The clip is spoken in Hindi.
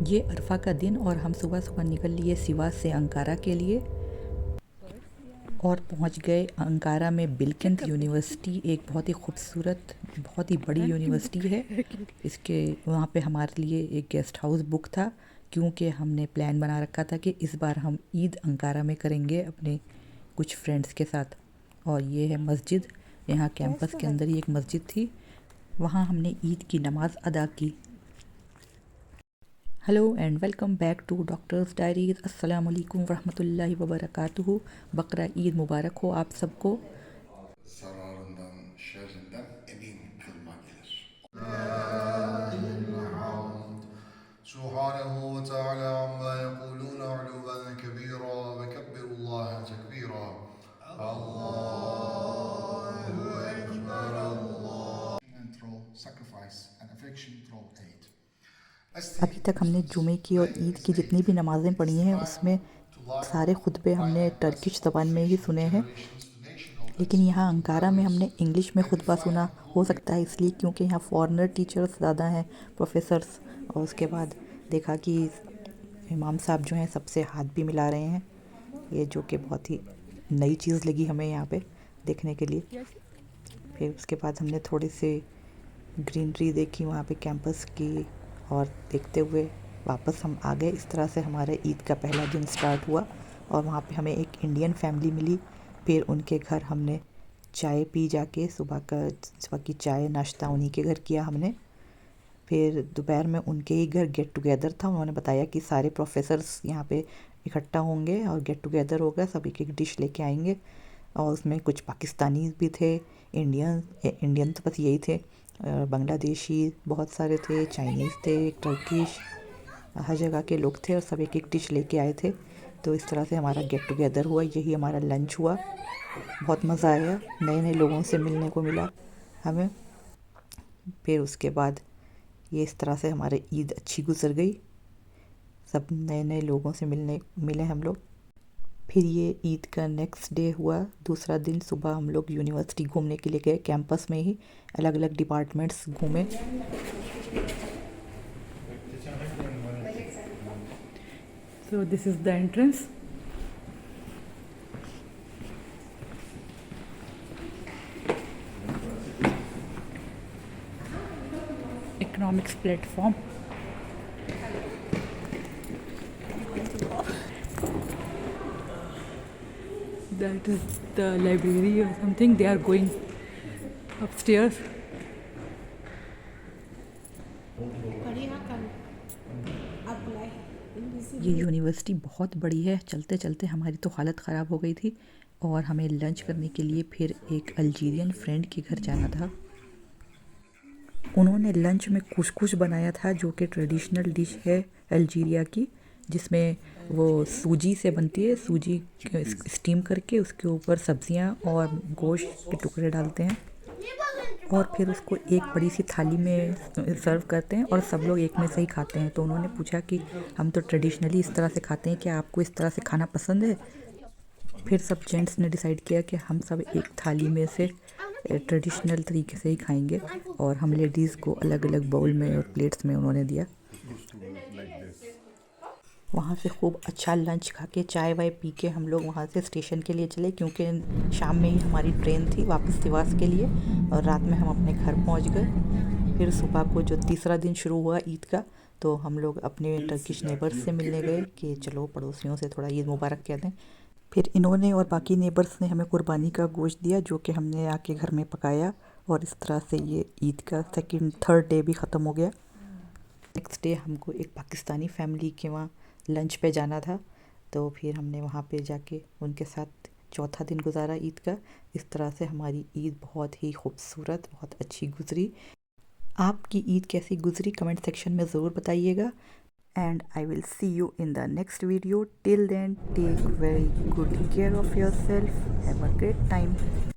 ये अरफा का दिन और हम सुबह सुबह निकल लिए सिवा से अंकारा के लिए और पहुंच गए अंकारा में बिलकिंथ यूनिवर्सिटी। एक बहुत ही खूबसूरत, बहुत ही बड़ी यूनिवर्सिटी है। इसके वहाँ पे हमारे लिए एक गेस्ट हाउस बुक था, क्योंकि हमने प्लान बना रखा था कि इस बार हम ईद अंकारा में करेंगे अपने कुछ फ्रेंड्स के साथ। और ये है मस्जिद, यहाँ कैंपस के अंदर ही एक मस्जिद थी, वहाँ हमने ईद की नमाज़ अदा की। Hello and welcome back to doctors diaries. अस्सलाम वालेकुम वरहमतुल्लाहि वबरकातुहू। बकरा ईद मुबारक हो आप सबको। zararından, şerrinden emin kılma gelir. Hamd. Subhanehu ve Teala amma yekulun uluven kebira ve kebbirullaha tekbira. Allahu Ekber Allah. And through sacrifice and affection through aid. अभी तक हमने जुमे की और ईद की जितनी भी नमाज़ें पढ़ी हैं उसमें सारे खुतबे हमने टर्किश ज़बान में ही सुने हैं, लेकिन यहाँ अंकारा में हमने इंग्लिश में खुतबा सुना। हो सकता है इसलिए क्योंकि यहाँ फॉरेनर टीचर्स ज़्यादा हैं, प्रोफेसर्स। और उसके बाद देखा कि इमाम साहब जो हैं सबसे हाथ भी मिला रहे हैं, ये जो कि बहुत ही नई चीज़ लगी हमें यहाँ पे देखने के लिए। फिर उसके बाद हमने थोड़ी सी ग्रीनरी देखी वहाँ पे कैंपस की, और देखते हुए वापस हम आ गए। इस तरह से हमारे ईद का पहला दिन स्टार्ट हुआ और वहाँ पे हमें एक इंडियन फैमिली मिली। फिर उनके घर हमने चाय पी जाके, सुबह की चाय नाश्ता उन्हीं के घर किया हमने। फिर दोपहर में उनके ही घर गेट टुगेदर था। उन्होंने बताया कि सारे प्रोफेसर्स यहाँ पे इकट्ठा होंगे और गेट टुगेदर होगा, सब एक एक डिश लेके आएंगे। और उसमें कुछ पाकिस्तानी भी थे, इंडियन तो बस यही थे, बांग्लादेशी बहुत सारे थे, चाइनीज़ थे, टर्किश, हर जगह के लोग थे और सब एक एक डिश लेके आए थे। तो इस तरह से हमारा गेट टुगेदर हुआ, यही हमारा लंच हुआ। बहुत मज़ा आया, नए नए लोगों से मिलने को मिला हमें। फिर उसके बाद ये इस तरह से हमारी ईद अच्छी गुजर गई, सब नए नए लोगों से मिले हम लोग। फिर ये ईद का नेक्स्ट डे हुआ, दूसरा दिन। सुबह हम लोग यूनिवर्सिटी घूमने के लिए गए, कैंपस में ही अलग अलग डिपार्टमेंट्स घूमे। So this is the entrance. Economics platform. That is the library or something. They are going upstairs. ये यूनिवर्सिटी बहुत बड़ी है, चलते चलते हमारी तो हालत ख़राब हो गई थी। और हमें लंच करने के लिए फिर एक अल्जीरियन फ्रेंड के घर जाना था। उन्होंने लंच में कुछ बनाया था, जो कि ट्रेडिशनल डिश है अल्जीरिया की, जिसमें वो सूजी से बनती है। सूजी स्टीम करके उसके ऊपर सब्जियां और गोश्त के टुकड़े डालते हैं और फिर उसको एक बड़ी सी थाली में सर्व करते हैं और सब लोग एक में से ही खाते हैं। तो उन्होंने पूछा कि हम तो ट्रेडिशनली इस तरह से खाते हैं, क्या आपको इस तरह से खाना पसंद है? फिर सब जेंट्स ने डिसाइड किया कि हम सब एक थाली में से ट्रेडिशनल तरीके से ही खाएंगे, और हम लेडीज़ को अलग अलग बाउल में और प्लेट्स में उन्होंने दिया। वहाँ से खूब अच्छा लंच खा के चाय वाय पी के हम लोग वहाँ से स्टेशन के लिए चले, क्योंकि शाम में ही हमारी ट्रेन थी वापस सिवास के लिए, और रात में हम अपने घर पहुँच गए। फिर सुबह को जो तीसरा दिन शुरू हुआ ईद का, तो हम लोग अपने टर्किश नेबर्स से मिलने गए कि चलो पड़ोसियों से थोड़ा ईद मुबारक कह दें। फिर इन्होंने और बाकी नेबर्स ने हमें कुर्बानी का गोश्त दिया, जो कि हमने आके घर में पकाया, और इस तरह से ये ईद का थर्ड डे भी ख़त्म हो गया। नेक्स्ट डे हमको एक पाकिस्तानी फैमिली के वहाँ लंच पे जाना था, तो फिर हमने वहाँ पे जाके उनके साथ चौथा दिन गुजारा ईद का। इस तरह से हमारी ईद बहुत ही खूबसूरत, बहुत अच्छी गुजरी। आपकी ईद कैसी गुजरी कमेंट सेक्शन में ज़रूर बताइएगा। And I will see you in the next video. Till then take very good care of yourself, have a great time.